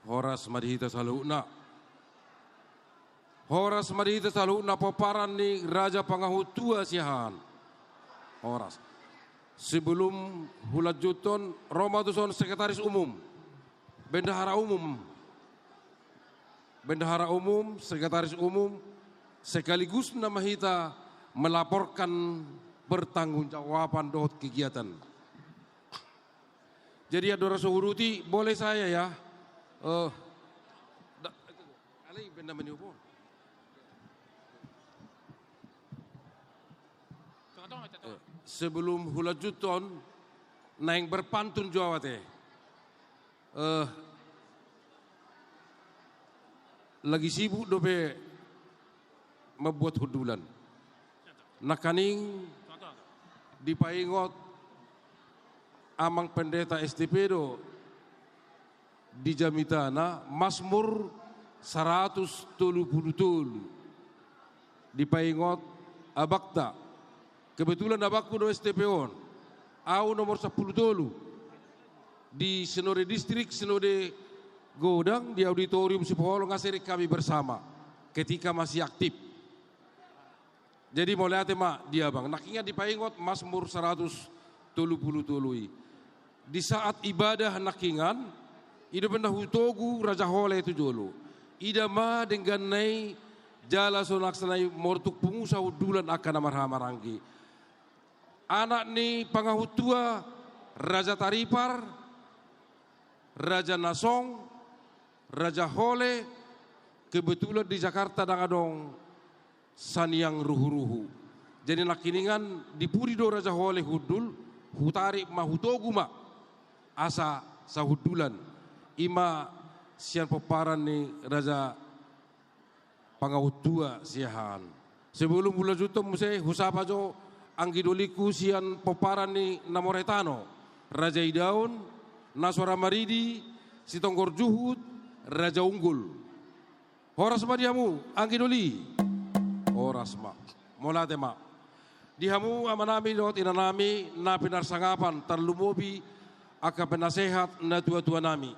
Horas madihita saluna. Horas madihita saluna paparan ni Raja Pangahutua siahan. Horas. Sebelum hulat juton, Roma Tuson Sekretaris Umum. Bendahara Umum, Sekretaris Umum, sekaligus nama kita melaporkan pertanggungjawaban dohot kegiatan. Jadi Adora Suhuruti, boleh saya ya? Sebelum hulat juton, naing berpantun Jawa teh. Lagi sibuk dope membuat hudulan. Nakaning dipaingot amang pendeta STP do di Jamitana Mazmur 170 dipaingot abakta. Kebetulan abakku do STP on. Au nomor 10 dulu di Senode Distrik, Senode Godang di auditorium Sipolo ngasiri kami bersama ketika masih aktif. Jadi mulai tema dia bang, nakinga dipaingot Mazmur 170 di saat ibadah nakingan, ida benda hutogu Raja Hole itu jolo. Ida ma dengan nai jala sonaksanai mortuk pungusa hudulan akan amarhamaranggi. Anak ni Pangahutua Raja Taripar, Raja Nasong, Raja Hole, kebetulan di Jakarta dangadong saniang ruhu-ruhu. Jadi nakiningan dipurido Raja Hole hudul, hutari mahutogu ma asa sahudulan. Ima sian peparan ni Raja Pangahutua siahan. Sebelum bulan juta musai husapa jo anggidoliku sian peparan ni Namoretano, Raja Idaun, Naswara Maridi, Sitonggor Juhud, Raja Unggul. Horas ma dihamu, anggidoli. Horas ma, molate ma. Dihamu amanami lot inanami na pinarsangapan tarlumobi aka penasehat na tua-tua nami.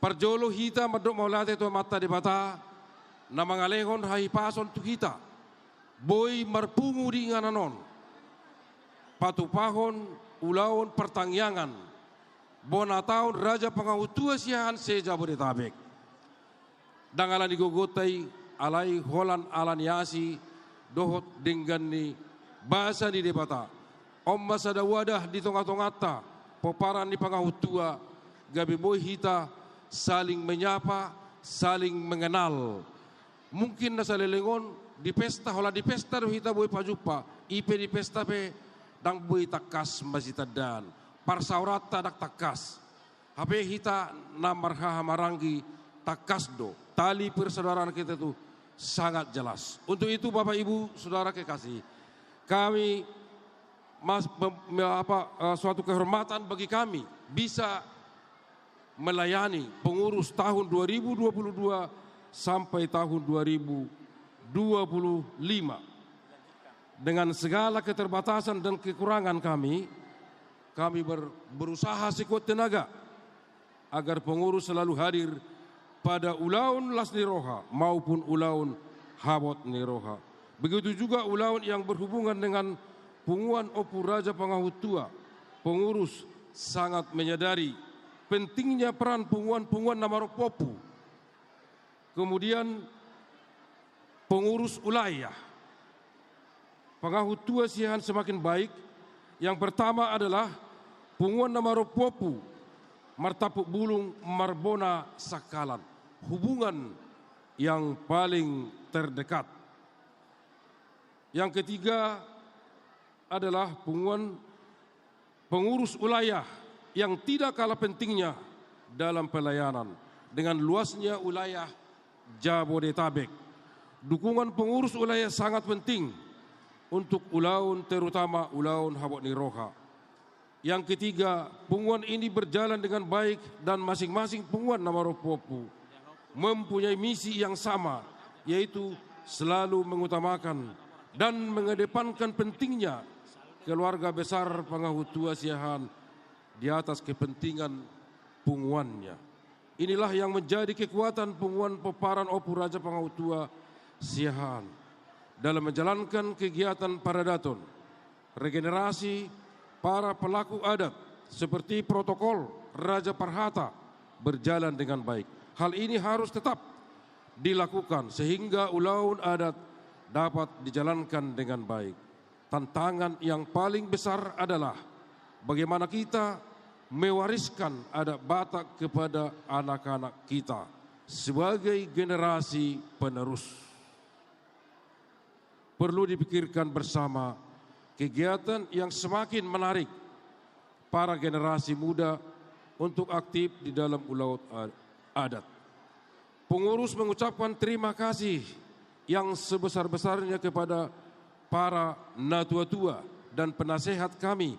Parjolo hita madok molate tua mata di bata na mangalehon hai pason tu hita. Boy marpungu di ngananon, patupahon ulaon pertangyangan, bonataon Raja Pangahutua siahan se Jabodetabek. Dangalan digogotai alai holan alaniasi dohot dengan ni bahasa di debata. Omma sada wadah di tonga-tongata, poparan di Pangahutua, gabi boy hita saling menyapa, saling mengenal. Mungkin nasa lelengon di pesta, hola di pesta do hita boy pajupa, ipe di pesta pe dang boy takas masitadan, parsaurata dak takas, hape hita namarha marangi takas do, tali persaudaraan kita itu sangat jelas. Untuk itu Bapak Ibu Saudara kekasih, kami suatu kehormatan bagi kami bisa melayani pengurus tahun 2022 sampai tahun 2025 dengan segala keterbatasan dan kekurangan kami berusaha sekuat tenaga agar pengurus selalu hadir pada ulaun Las Niroha maupun ulaun Habot Niroha. Begitu juga ulaun yang berhubungan dengan punguan Opu Raja Pangahutua. Pengurus sangat menyadari pentingnya peran punguan-punguan Namaropopu. Kemudian pengurus ulayah Pangahutua siahan semakin baik. Yang pertama adalah punguan Namaropopu Martapuk Bulung Marbona Sakalan, hubungan yang paling terdekat. Yang ketiga adalah pengurus ulayah yang tidak kalah pentingnya dalam pelayanan dengan luasnya ulayah Jabodetabek. Dukungan pengurus ulayah sangat penting untuk ulaun, terutama ulaun Habot Niroha. Yang ketiga, punguan ini berjalan dengan baik dan masing-masing punguan Namaropopu mempunyai misi yang sama, yaitu selalu mengutamakan dan mengedepankan pentingnya keluarga besar Pangahutua siahan di atas kepentingan punguannya. Inilah yang menjadi kekuatan penguan peparan Opu Raja Pangahutua Siahaan dalam menjalankan kegiatan Paradaton, regenerasi para pelaku adat seperti protokol Raja Parhata berjalan dengan baik. Hal ini harus tetap dilakukan sehingga ulaun adat dapat dijalankan dengan baik. Tantangan yang paling besar adalah bagaimana kita mewariskan adat Batak kepada anak-anak kita sebagai generasi penerus. Perlu dipikirkan bersama kegiatan yang semakin menarik para generasi muda untuk aktif di dalam ulaut adat. Pengurus mengucapkan terima kasih yang sebesar-besarnya kepada para natua-tua dan penasehat kami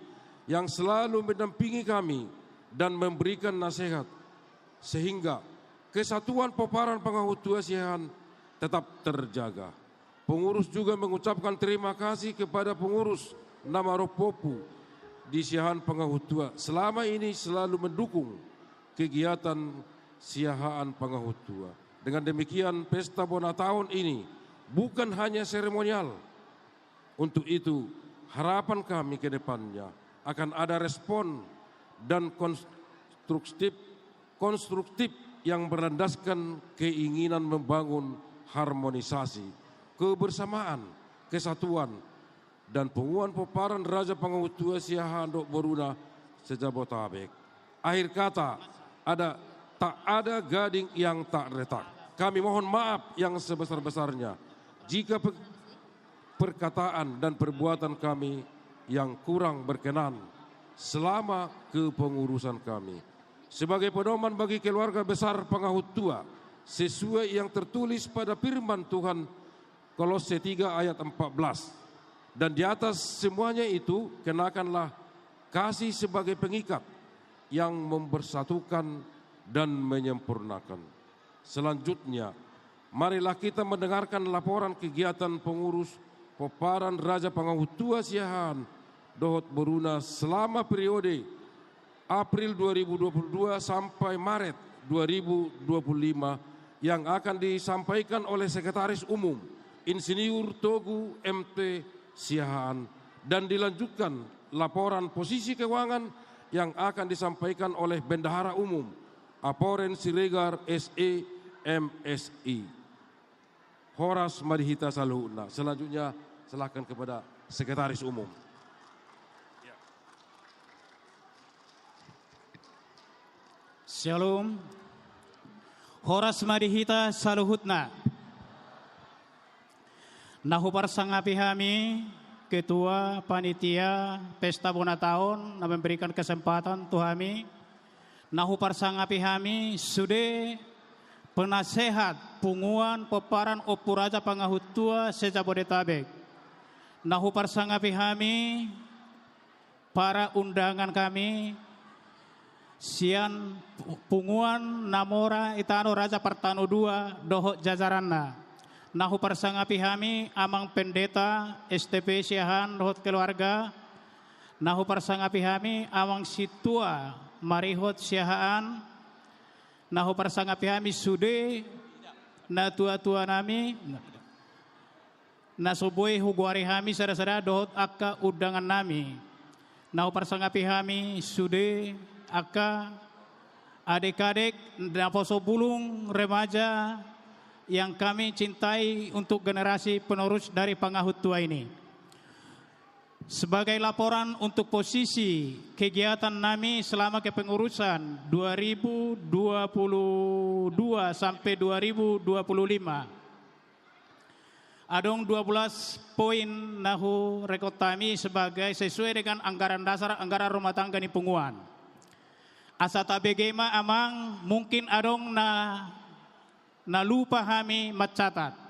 yang selalu mendampingi kami dan memberikan nasihat sehingga kesatuan peparan Pangahutua Siahaan tetap terjaga. Pengurus juga mengucapkan terima kasih kepada pengurus Namaropopu di Siahaan Pangahutua selama ini selalu mendukung kegiatan Siahaan Pangahutua. Dengan demikian pesta Bona tahun ini bukan hanya seremonial. Untuk itu harapan kami ke depannya akan ada respon dan konstruktif yang berlandaskan keinginan membangun harmonisasi, kebersamaan, kesatuan, dan penguan peparan Raja Pangahutua Siahaan Dok Boruna Sejabotabek. Akhir kata, tak ada gading yang tak retak. Kami mohon maaf yang sebesar-besarnya jika perkataan dan perbuatan kami yang kurang berkenan selama kepengurusan kami. Sebagai pedoman bagi keluarga besar Pangahutua, sesuai yang tertulis pada firman Tuhan Kolose 3 ayat 14. Dan di atas semuanya itu kenakanlah kasih sebagai pengikat yang mempersatukan dan menyempurnakan. Selanjutnya, marilah kita mendengarkan laporan kegiatan pengurus peparan Raja Pangahutua Siahaan Dohot Boruna selama periode April 2022 sampai Maret 2025 yang akan disampaikan oleh Sekretaris Umum Insinyur Togu MT Siahaan dan dilanjutkan laporan posisi keuangan yang akan disampaikan oleh Bendahara Umum Aporen Siregar SE MSI Horas Marihita Saluhutna. Selanjutnya silakan kepada Sekretaris Umum. Shalom. Horas Marihita Saluhutna. Nahu parsangapi kami Ketua Panitia Pesta Bona Tahun na memberikan kesempatan tuhami. Nahu parsangapi kami sudah penasehat punguan peparan Opu Raja Pangahutua Sejabodetabek. Nahu parsangapi kami para undangan kami sian punguan Namora Itano Raja Partano II Dohot Jajaranna. Nahu parsangapi kami amang pendeta STP Siahaan Dohot keluarga. Nahu parsangapi kami amang situa Marihot Siahaan. Nahu parsangapi kami sude na tua-tua nami na soboy huguari kami sada-sada dohot akka undangan nami. Nahu parsangapi kami sude akka adik-adik na poso bulung remaja yang kami cintai untuk generasi penerus dari Pangahutua ini. Sebagai laporan untuk posisi kegiatan nami selama kepengurusan 2022 sampai 2025. Adong 12 poin nahu rekod kami sebagai sesuai dengan anggaran dasar anggaran rumah tangga ni punguan. Asata begema amang mungkin adong na lupa kami mencatat.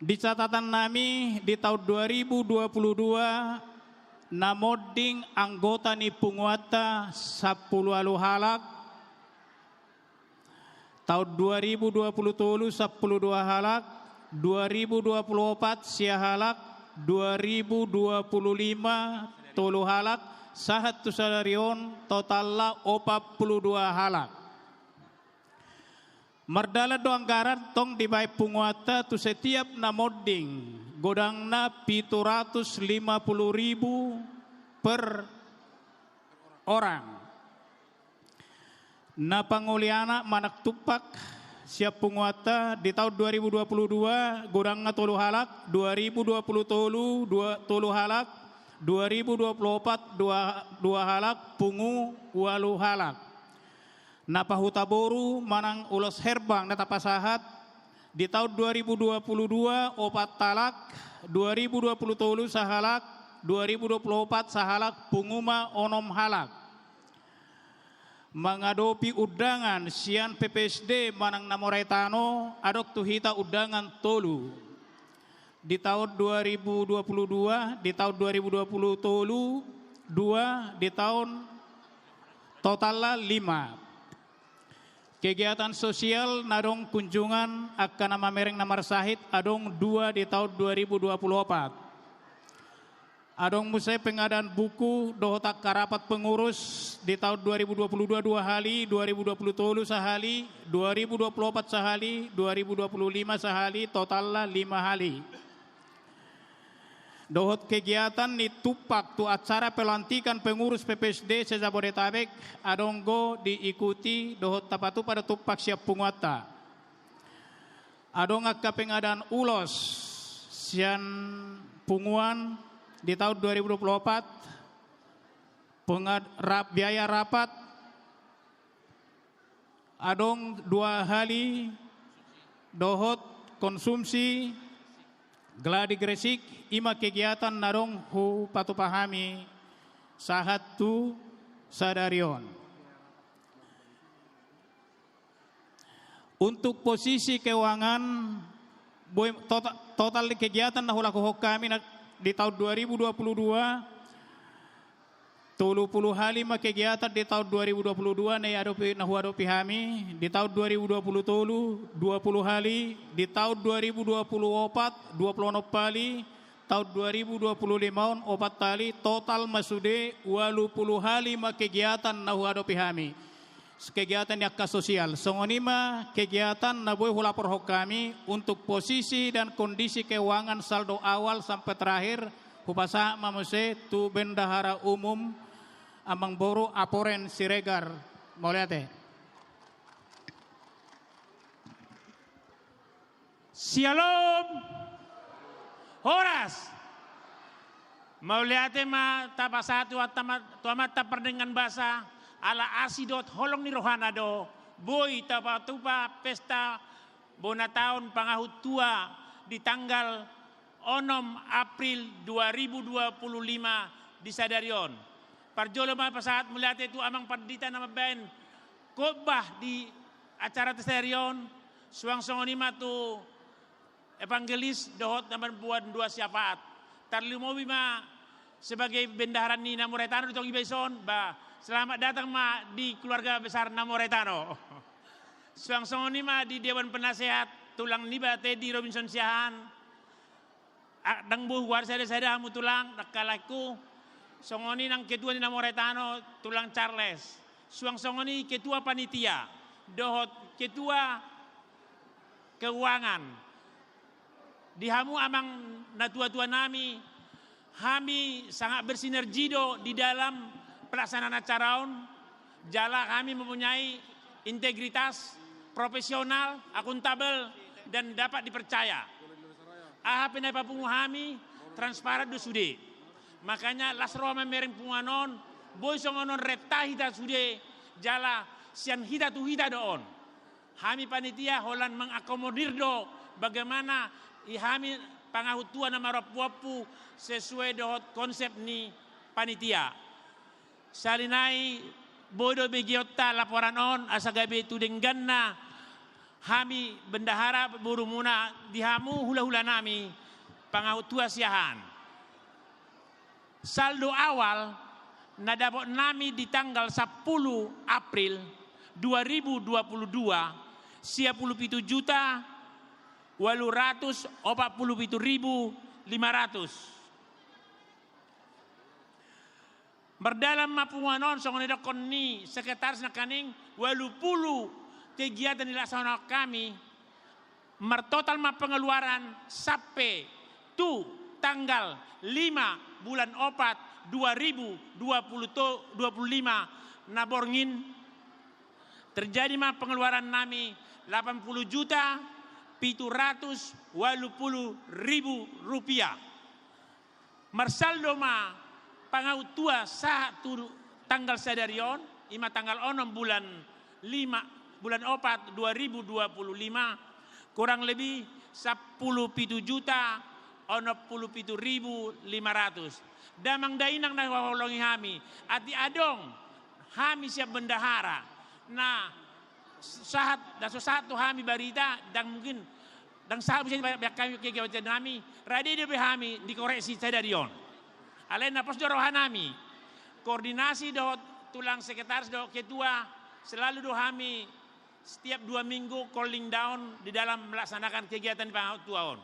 Di catatan nami di tahun 2022 namoding anggota ni punguata 10 alu halak. Tahun 2023 10 2 halak, 2024 sia halak, 2025 tolu halak, sahat tu salarion totallah 42 halak. Merdala do anggaran tong dibai punguata tu setiap na modding godang na 750.000 per orang. Na panguliana manak tupak siap punguata di tahun 2022 godang na tolu halak, 2020 tolu halak, 2024 dua halak pungu walu halak. Napa hutaboru manang ulos herbang neta pasahat di tahun 2022 opat talak, 2020 sahalak, 2024 sahalak punguma onom halak. Mengadopi undangan sian PPSD manang namoretano adok tuhita undangan tolu. Di tahun 2022, di tahun 2020 tolu, 2 di tahun totalnya 5. Kegiatan sosial nadong kunjungan akan nama mereng namar sahid adong 2 di tahun 2024. Adong musai pengadaan buku dohotak karapat pengurus di tahun 2022 2 hali, 2020 sahali, 2024 sahali, 2025 sahali, totalnya 5 hali. Dohot kegiatan ni tupak tu acara pelantikan pengurus PPSD se-Jabodetabek adonggo diikuti dohot tapatu pada tupak siap punguata. Adong akka pengadaan ulos sian punguan di tahun 2024 biaya rapat adong 2 hali dohot konsumsi gladi gresik ima kegiatan narong hu patu pahami sahat tu sadarion. Untuk posisi keuangan total kegiatan nahula kohok kami di tahun 2022 30 hali ma kegiatan di tahun 2022 nahu adopi kami di tahun 2020 20 hali di tahun 2024 26 kali tahun 2025 4 kali total masude 80 hali ma kegiatan nahu adopi kami kegiatan yakka sosial songonima kegiatan naboy hulapor hok kami untuk posisi dan kondisi keuangan saldo awal sampai terakhir hupasa mamuse tu bendahara umum Amang Boro Aporen Siregar Mauliate. Shalom. Horas. Mauliate ma tapasatu tuamat taperdengan bahasa ala asidot holong ni rohanado boy tapatupa pesta bona tahun pangahut tua di tanggal 6 April 2025 di Sadarion. Parjolo ma pasahat muliate itu amang pardita nama ben khotbah di acara Sadarion suang songonima tu evangelis dohot naman buat 2 syafaat. Tarlumowi ma sebagai bendaharan ni Namoretano di Togi Baison ba selamat datang ma di keluarga besar Namoretano. Suang songonima di Dewan Penasehat tulang niba Teddy Robinson Siahan. Dang buh war sada hamu tulang nakalaku. Songoni nang ketua ni Namoretano tulang Charles. Suang songoni ketua panitia. Dohot ketua keuangan. Di hamu amang natua-tua nami. Kami sangat bersinergido di dalam pelaksanaan acaraon. Jala kami mempunyai integritas, profesional, akuntabel, dan dapat dipercaya. Aha penai papungu kami transparan do sude. Makanya lasro memereng punganon, boy songonon reta hita sude jala sian hita tu hita doon. Kami panitia holan mengakomodir do bagaimana kami pangahut tua nama rapuapu sesuai dohot konsep ni panitia. Salinai bodo begiota laporan on asagabe tudengganna kami bendahara burumuna dihamu hula-hula nami pangahut tua siahan. Saldo awal nadabot nami di tanggal 10 April 2022 57 juta 847.500. Berdalam mapunganon songonida konni sekretaris nakaning 80 kegiatan dilaksanakan kami, mertotal pengeluaran sampai tu tanggal 5 bulan 4 2025 naborngin terjadi pengeluaran nami 80 juta 780.000 rupiah. Marsaldo pangautua satu tanggal sadarion, ima tanggal 6 bulan 4 2025 kurang lebih 10 juta 67.500. Damang dainang na wawalongi kami. Ati adong kami siap bendahara. Nah, satu kami barita dan mungkin dan sahabat bisa banyak kami kegiatan kami. Radi de kami dikoreksi sadarion. Alena pos dorohan kami. Koordinasi do tulang sekretaris do ketua selalu do kami setiap 2 minggu calling down di dalam melaksanakan kegiatan pangautuaon.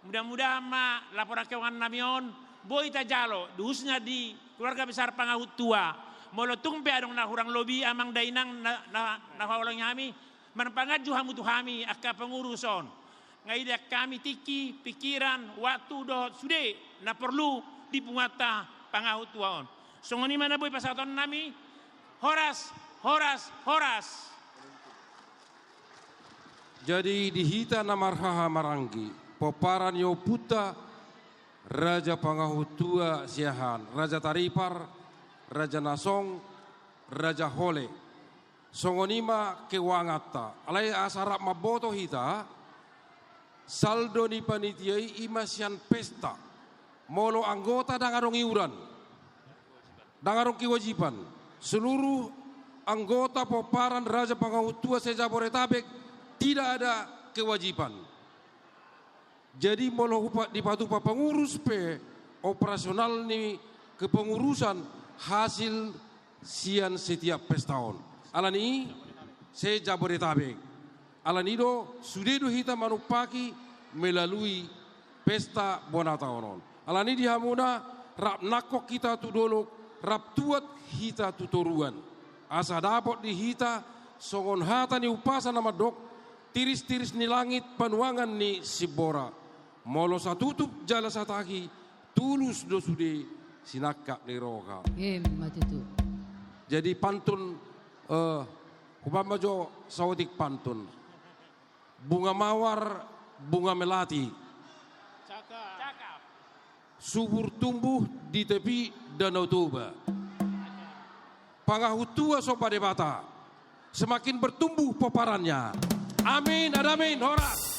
Mudah-mudahan laporan keuangan namion boy tajalo khususnya di keluarga besar pangautua molotung pe adong na hurang lobi amang dainang na hawalong kami manpangaju hamutu kami akka penguruson ngaida kami tiki pikiran waktu do sude na perlu dipungata pangautuaon songoni mana boy pasaton nami horas. Jadi dihita namarhaha maranggi poparan yo puta Raja Pangahutua Siahan, Raja Taripar, Raja Nasong, Raja Hole. Songonima kewangata. Alai asarap maboto hita, saldo ni panitiai imasian pesta. Molo anggota dangarong iuran, dangarong kewajiban. Seluruh anggota poparan Raja Pangahutua se-Jabodetabek tidak ada kewajiban. Jadi molo dipatupa pengurus pe operasional ni kepengurusan hasil sian setiap pestaon. Alani se Jabodetabek. Alani do sudedo hita manupaki melalui pesta bonataonon. Alani dihamuna rap nakok kita tu dolok rap tuat hita tutoruan. Asa dapat di hita songon hata ni upasa nama dok tiris-tiris ni langit panuangan ni Sibora. Molo satutup jala sataki tulus do sude sinakak ni roka. Matitu. Jadi pantun kupama jo sawadik pantun. Bunga mawar, bunga melati. Cakap. Subur tumbuh di tepi Danau Toba. Pangahutua sopa debata. Semakin bertumbuh peparannya. Amin, adamin, horas.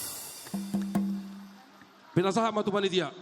Pinasaha matu panitia.